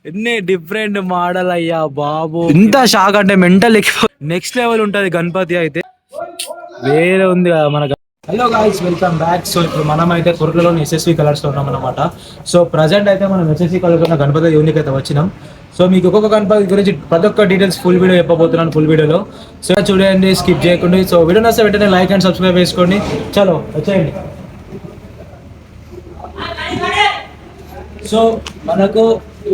ఎన్ని different model అయ్యా బాబు, ఇంత షాక్ అంటే మెంటల్ నెక్స్ట్ లెవెల్ ఉంటది గణపతి అయితే, వేరే ఉంది కదా మనకు. Hello guys, welcome back. So ఇప్పుడు మనం అయితే కుర్రలోని ఎస్ఎస్వి కలర్స్ లో ఉన్నాం అనమాట. సో ప్రజెంట్ అయితే మనం ఎస్ఎస్వి కలర్స్ ఉన్న గణపతి యూనిక్ అయితే వచ్చినాం. సో మీకు ఒక్కొక్క గణపతి గురించి ప్రతి ఒక్క డీటెయిల్స్ ఫుల్ వీడియో చెప్పబోతున్నాను, ఫుల్ వీడియోలో. సో చూడండి, స్కిప్ చేయకండి. సో వీడియో నచ్చితే వెంటనే లైక్ అండ్ సబ్స్క్రైబ్ చేసుకోండి. చలో వచ్చేయండి. సో మనకు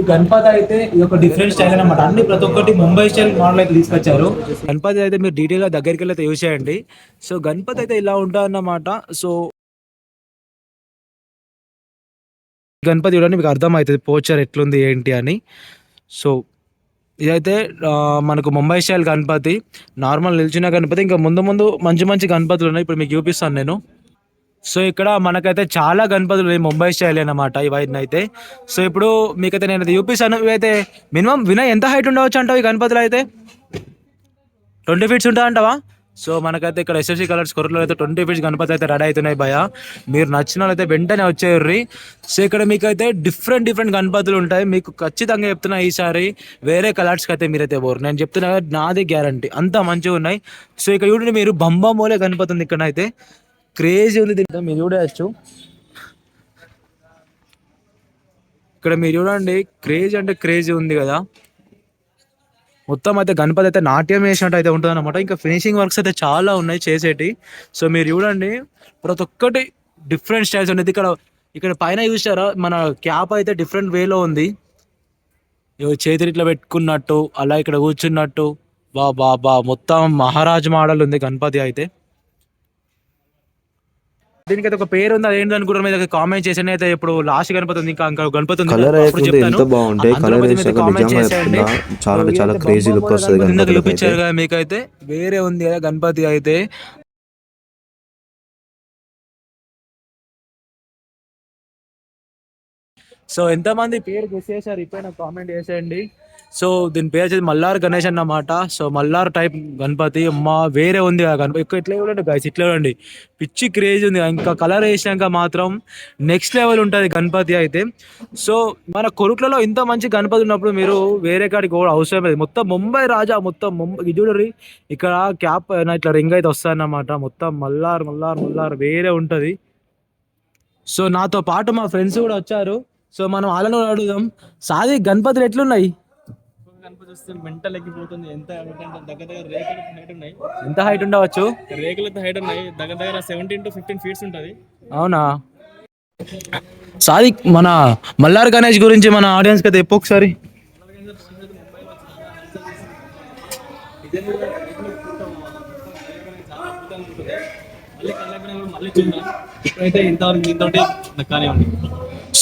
గణపతి అయితే ఇది ఒక డిఫరెంట్ స్టైల్ అనమాట. అన్ని ప్రతి ఒక్కటి ముంబై స్టైల్ మోడల్ అయితే తీసుకొచ్చారు. గణపతి అయితే మీరు డీటెయిల్ గా దగ్గరికి వెళ్ళి అయితే యూజ్ చేయండి. సో గణపతి అయితే ఇలా ఉంటుంది అన్నమాట. సో గణపతి చూడండి, మీకు అర్థమవుతుంది పోచర్ ఎట్లుంది ఏంటి అని. సో ఇదైతే మనకు ముంబై స్టైల్ గణపతి, నార్మల్ నిల్చిన గణపతి. ఇంకా ముందు ముందు మంచి మంచి గణపతులు ఉన్నాయి, ఇప్పుడు మీకు చూపిస్తాను నేను. సో ఇక్కడ మనకైతే చాలా గణపతులు ఉన్నాయి ముంబై స్టైల్ అన్నమాట ఇవన్నీ అయితే. సో ఇప్పుడు మీకైతే నేను అయితే చూపిస్తాను. ఇవైతే మినిమం వినయ్ ఎంత హైట్ ఉండవచ్చు అంటావు ఈ గణపతులు అయితే? 20 ఫీట్స్ ఉంటా అంటావా? సో మనకైతే ఇక్కడ ఎస్ఎస్సి కలర్స్ కొరలో అయితే 20 ఫీట్స్ గణపతి అయితే రెడీ అవుతున్నాయి భయ. మీరు నచ్చిన వాళ్ళు అయితే వెంటనే వచ్చేయర్రి. సో ఇక్కడ మీకు అయితే డిఫరెంట్ డిఫరెంట్ గణపతులు ఉంటాయి. మీకు ఖచ్చితంగా చెప్తున్నా, ఈసారి వేరే కలర్స్కి అయితే మీరైతే పోరు, నేను చెప్తున్నా నాది గ్యారంటీ, అంత మంచిగా ఉన్నాయి. సో ఇక్కడ చూడండి, మీరు బంబామోలే గణపతి ఉంది ఇక్కడ అయితే, క్రేజీ ఉంది. దీంట్లో మీరు చూడవచ్చు, ఇక్కడ మీరు చూడండి, క్రేజీ అంటే క్రేజీ ఉంది కదా. మొత్తం అయితే గణపతి అయితే నాట్యం వేసినట్టు అయితే ఉంటుంది అనమాట. ఇంకా ఫినిషింగ్ వర్క్స్ అయితే చాలా ఉన్నాయి చేసేటి. సో మీరు చూడండి, ప్రతి ఒక్కటి డిఫరెంట్ స్టైల్స్ ఉండేది. ఇక్కడ ఇక్కడ పైన చూసారా, మన క్యాప్ అయితే డిఫరెంట్ వేలో ఉంది, చేతులు ఇట్లా పెట్టుకున్నట్టు, అలా ఇక్కడ కూర్చున్నట్టు. బా బా బా మొత్తం మహారాజ్ మోడల్ ఉంది గణపతి అయితే. దీనికి అయితే ఒక పేరు ఉంది, అదేంటి అనుకుంటారు మీద కామెంట్ చేసి. అయితే ఇప్పుడు లాస్ట్ గణపతి ఉంది, ఇంకా గణపతి ఉంది, చాలా క్రేజీ లుక్ వస్తుంది. చూపించారు కదా మీకైతే, వేరే ఉంది కదా గణపతి అయితే. సో ఎంతమంది పేరు గెస్ చేశారు ఇప్పుడు నాకు కామెంట్ చేసేయండి. సో దీని పేరు వచ్చేది మల్లార్ గణేష్ అన్నమాట. సో మల్లార్ టైప్ గణపతి, అమ్మ వేరే ఉంది ఆ గణపతి. ఇట్లా చూడండి గైస్, ఇట్లా చూడండి, పిచ్చి క్రేజ్ ఉంది. ఇంకా కలర్ వేసినాక మాత్రం నెక్స్ట్ లెవెల్ ఉంటుంది గణపతి అయితే. సో మన కొరుట్లలో ఇంత మంచి గణపతి ఉన్నప్పుడు మీరు వేరే కాడికి కూడా అవసరం లేదు. మొత్తం ముంబై రాజా, మొత్తం ముంబై. ఇది చూడండి, ఇక్కడ క్యాప్ ఇట్లా రింగ్ అయితే వస్తాయన్నమాట. మొత్తం మల్లార్ మల్లార్ మల్లార్ వేరే ఉంటుంది. సో నాతో పాటు మా ఫ్రెండ్స్ కూడా వచ్చారు. సో మనం వాళ్ళని అడుగుదాం, సాది గణపతులు ఎట్లున్నాయి? గణపతి వస్తే మెంటల్ ఎక్కిపోతుంది. ఎంత దగ్గర దగ్గర రేకులు హైట్ ఉన్నాయి. ఎంత హైట్ ఉండవచ్చు? రేకులతో హైట్ ఉన్నాయి, దగ్గర దగ్గర 17 to 15 ఫీట్స్ ఉంటుంది. అవునా? సాది మన మల్లార్ గణేష్ గురించి మన ఆడియన్స్ కి చెప్పు ఒకసారి. ఇప్పుడైతే ఇంతవరకు దీంతో కానీ ఉంది.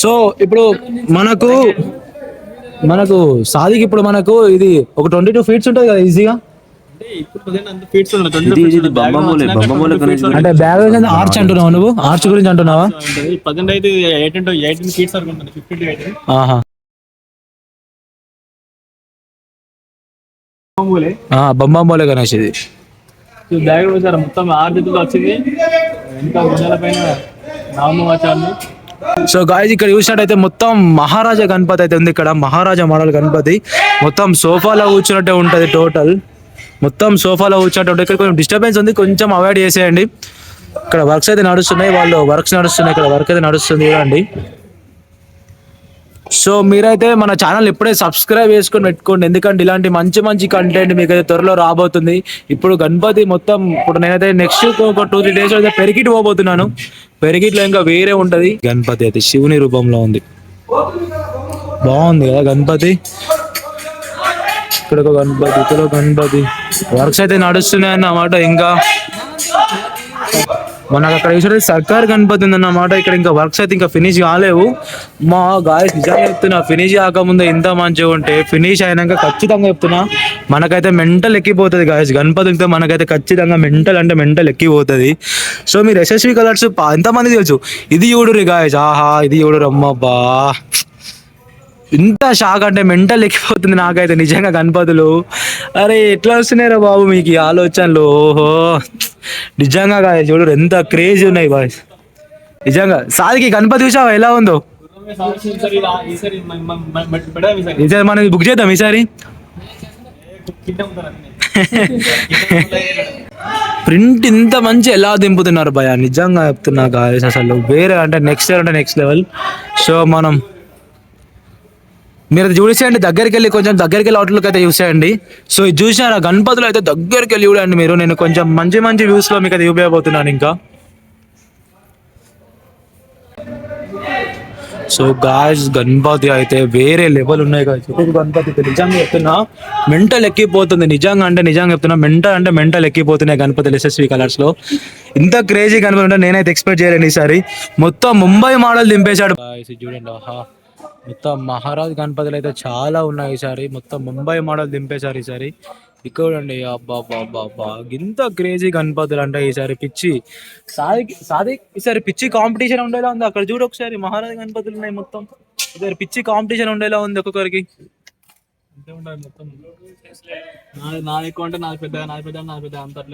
సో ఇప్పుడు మనకు సాదికి ఇప్పుడు మనకు ఇది ఒక 22 ఫీట్స్ ఉంటుంది కదా ఈజీగా. అంటే బ్యాగ్ ఆర్చ్ అంటున్నావు నువ్వు? ఆర్చ్ గురించి అంటున్నావా? ప్రజెంట్ అయితే 18 ఫీట్స్ వరకు ఉంటుంది, 15 to 18. బంబాంబోలే గణేష్ ఇది. బ్యాగ్ వచ్చారు మొత్తం 6 జతలు వచ్చింది. ఇంకా గుండెల పైన నామవాచాలు. సో గాయ్స్, ఇక్కడ చూసినట్టయితే మొత్తం మహారాజా గణపతి అయితే ఉంది. ఇక్కడ మహారాజా మోడల్ గణపతి, మొత్తం సోఫాలో కూర్చున్నట్టే ఉంటుంది. టోటల్ మొత్తం సోఫాలో కూర్చున్నట్టు ఉంటుంది. ఇక్కడ కొంచెం డిస్టర్బెన్స్ ఉంది, కొంచెం అవాయిడ్ చేసేయండి. ఇక్కడ వర్క్స్ అయితే నడుస్తున్నాయి, వాళ్ళు వర్క్స్ నడుస్తున్నాయి, ఇక్కడ వర్క్ అయితే నడుస్తుంది చూడండి. సో మీరైతే మన ఛానల్ ఇప్పుడే సబ్స్క్రైబ్ చేసుకొని పెట్టుకోండి, ఎందుకంటే ఇలాంటి మంచి మంచి కంటెంట్ మీకైతే త్వరలో రాబోతుంది. ఇప్పుడు గణపతి మొత్తం, ఇప్పుడు నేనైతే నెక్స్ట్ ఒక 2-3 days అయితే పెరిగిట్ పోబోతున్నాను. పెరిగిట్లో ఇంకా వేరే ఉంటది. గణపతి అయితే శివుని రూపంలో ఉంది, బాగుంది కదా గణపతి. ఇక్కడ ఒక గణపతి, ఇక్కడ గణపతి, వర్క్స్ అయితే నడుస్తున్నాయి అన్నమాట. ఇంకా మనకు అక్కడ చూసే సర్కార్ గణపతి ఉందన్నమాట. ఇక్కడ ఇంకా వర్క్స్ అయితే ఇంకా ఫినిష్ కాలేవు. మా గాయస్ నిజంగా చెప్తున్నా, ఫినిష్ కాకముందే ఇంత మంచిగా ఉంటే ఫినిష్ అయినాక ఖచ్చితంగా చెప్తున్నా మనకైతే మెంటల్ ఎక్కిపోతుంది గాయస్. గణపతితో మనకైతే ఖచ్చితంగా మెంటల్ అంటే మెంటల్ ఎక్కిపోతుంది. సో మీరు ఎస్ఎస్వి కలర్స్ ఎంతమంది తెలుసు? ఇది చూడుర్రి గాయస్, ఆహా ఇది చూడురు, అమ్మబ్బా ఇంత షాక్ అంటే మెంటల్ ఎక్కిపోతుంది నాకైతే నిజంగా గణపతులు. అరే ఎట్లా వస్తున్నాయిరా బాబు మీకు ఈ ఆలోచనలు? ఓహో నిజంగా గాయస్ చూడు ఎంత క్రేజీ ఉన్నాయి బాయ్స్. నిజంగా సాదికి గణపతి చూసావా ఎలా ఉందో? ఈసారి మనం బుక్ చేద్దాం ఈసారి. ప్రింట్ ఇంత మంచి ఎలా దింపుతున్నారు భయ, నిజంగా చెప్తున్నా గాయస్, అసలు వేరే అంటే నెక్స్ట్ లెవెల్. సో మనం మీరు చూసేయండి, దగ్గరికి వెళ్ళి కొంచెం దగ్గరికి వెళ్ళి అవుట్లుక్ అయితే చూసేయండి. సో ఇది చూసారా గణపతులు అయితే దగ్గరికి వెళ్ళి చూడండి మీరు. నేను కొంచెం మంచి వ్యూస్లో మీకు అయితే చూపించబోతున్నాను ఇంకా. సో గాయస్ గణపతి అయితే వేరే లెవెల్ ఉన్నాయి గాయస్. గణపతి అయితే నిజంగా చెప్తున్నా మెంటల్ ఎక్కిపోతుంది, నిజంగా చెప్తున్నా మెంటల్ ఎక్కిపోతున్నాయి గణపతులు ఎస్ఎస్వి కలర్స్ లో. ఇంత క్రేజీ గణపతి ఉంటే నేనైతే ఎక్స్పెక్ట్ చేయలేను ఈసారి. మొత్తం ముంబై మోడల్ దింపేశాడు చూడండి. ఆహా, మొత్తం మహారాజ్ గణపతులు అయితే చాలా ఉన్నాయి ఈసారి, మొత్తం ముంబై మోడల్ దింపేశారు ఈసారి. ఇక్కడ చూడండి, అబ్బా ఇంత క్రేజీ గణపతులు అంటే ఈసారి పిచ్చి సాది ఈసారి పిచ్చి కాంపిటీషన్ ఉండేలా ఉంది. అక్కడ చూడు ఒకసారి మహారాజ్ గణపతులు ఉన్నాయి మొత్తం. ఈసారి పిచ్చి కాంపిటీషన్ ఉండేలా ఉంది ఒక్కొక్కరికి.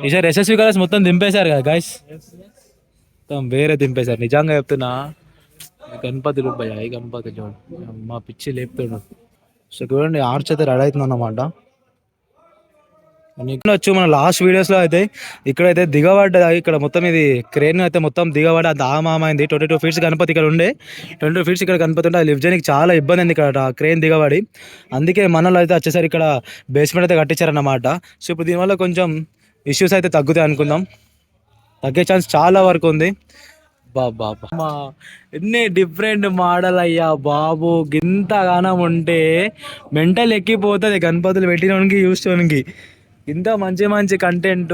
ఈసారి ఎస్ఎస్వి కలర్స్ మొత్తం దింపేశారు కదా గాయస్, మొత్తం వేరే దింపేశారు. నిజంగా చెప్తున్నా గణపతులు భయ, ఈ గణపతులు చూడండి మా పిచ్చి లేపుతాడు. సో చూడండి ఆర్చ్ అయితే రెడీ అవుతుంది అన్నమాట. వచ్చు మన లాస్ట్ వీడియోస్ లో అయితే ఇక్కడైతే దిగబడ్డది, ఇక్కడ మొత్తం ఇది క్రేన్ అయితే మొత్తం దిగబడి అది ఆమైంది. 22 ఫీట్స్ గణపతి ఇక్కడ ఉండే, 22 ఫీట్స్ ఇక్కడ గణపతి ఉంటే అది లిఫ్ట్ చేయడానికి చాలా ఇబ్బంది అయింది ఇక్కడ క్రేన్ దిగబడి. అందుకే మనలో అయితే వచ్చేసరి ఇక్కడ బేస్మెంట్ అయితే కట్టించారన్నమాట. సో ఇప్పుడు దీనివల్ల కొంచెం ఇష్యూస్ అయితే తగ్గుతాయి అనుకుందాం, తగ్గే ఛాన్స్ చాలా వరకు ఉంది. బాబా ఎన్ని డిఫరెంట్ మోడల్ అయ్యా బాబు, గింతగానం ఉంటే మెంటల్ ఎక్కిపోతుంది గణపతులు పెట్టినోనికి చూసుకోనికి. ఇంత మంచి కంటెంట్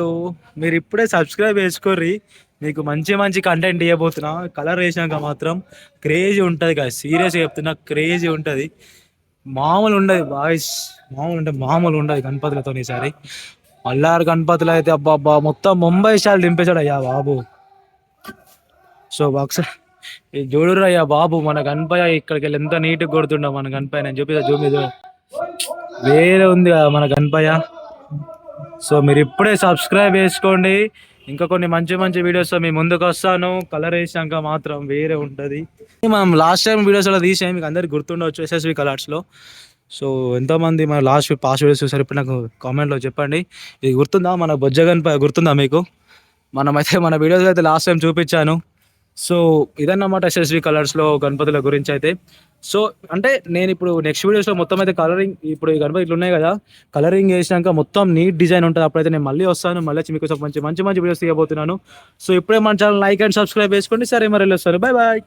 మీరు ఇప్పుడే సబ్స్క్రైబ్ చేసుకోర్రి, మీకు మంచి కంటెంట్ ఇవ్వబోతున్నా. కలర్ వేసినాక మాత్రం క్రేజీ ఉంటుంది కదా, సీరియస్గా చెప్తున్నా క్రేజీ ఉంటుంది. మామూలు ఉండదు బాయ్స్, మామూలు ఉండదు గణపతులతో ఈసారి. మల్లారు గణపతులు అయితే అబ్బా మొత్తం ముంబై స్టైల్ దింపేశాడు అయ్యా బాబు. సో ఒకసారి ఈ చూడురు అయ్యా బాబు, మన గణపయ్య ఇక్కడికి వెళ్ళి ఎంత నీట్గా కొడుతుండవు మన గణపయ్య. నేను చూపిస్తా జూమ్ మీద, వేరే ఉంది కదా మన గణపయ్య. సో మీరు ఇప్పుడే సబ్స్క్రైబ్ చేసుకోండి, ఇంకా కొన్ని మంచి వీడియోస్ మీ ముందుకు వస్తాను. కలర్ వేసాక మాత్రం వేరే ఉంటుంది. మనం లాస్ట్ టైం వీడియోస్లో తీసాం, మీకు అందరికి గుర్తుండవచ్చు ఎస్ఎస్వి కలర్స్లో. సో ఎంతోమంది మన పాస్ట్ వీడియోస్ చూసారు, ఇప్పుడు నాకు కామెంట్లో చెప్పండి ఇది గుర్తుందా, మన బొజ్జ గణపయ్య గుర్తుందా మీకు? మనమైతే మన వీడియోస్ అయితే లాస్ట్ టైం చూపించాను. సో ఇదన్నమాట ఎస్ఎస్వి కలర్స్లో గణపతుల గురించి అయితే. సో అంటే నేను ఇప్పుడు నెక్స్ట్ వీడియోస్లో మొత్తం అయితే కలరింగ్, ఇప్పుడు ఈ గణపతి ఇట్లా ఉన్నాయి కదా, కలరింగ్ వేసినాక మొత్తం నీట్ డిజైన్ ఉంటుంది. అప్పుడైతే నేను మళ్ళీ వస్తాను, మళ్ళీ వచ్చి మీకు మంచి వీడియోస్ తీయబోతున్నాను. సో ఇప్పుడే మన ఛానల్ లైక్ అండ్ సబ్స్క్రైబ్ చేసుకోండి. సరే మరి వెళ్ళొస్తాను, బాయ్.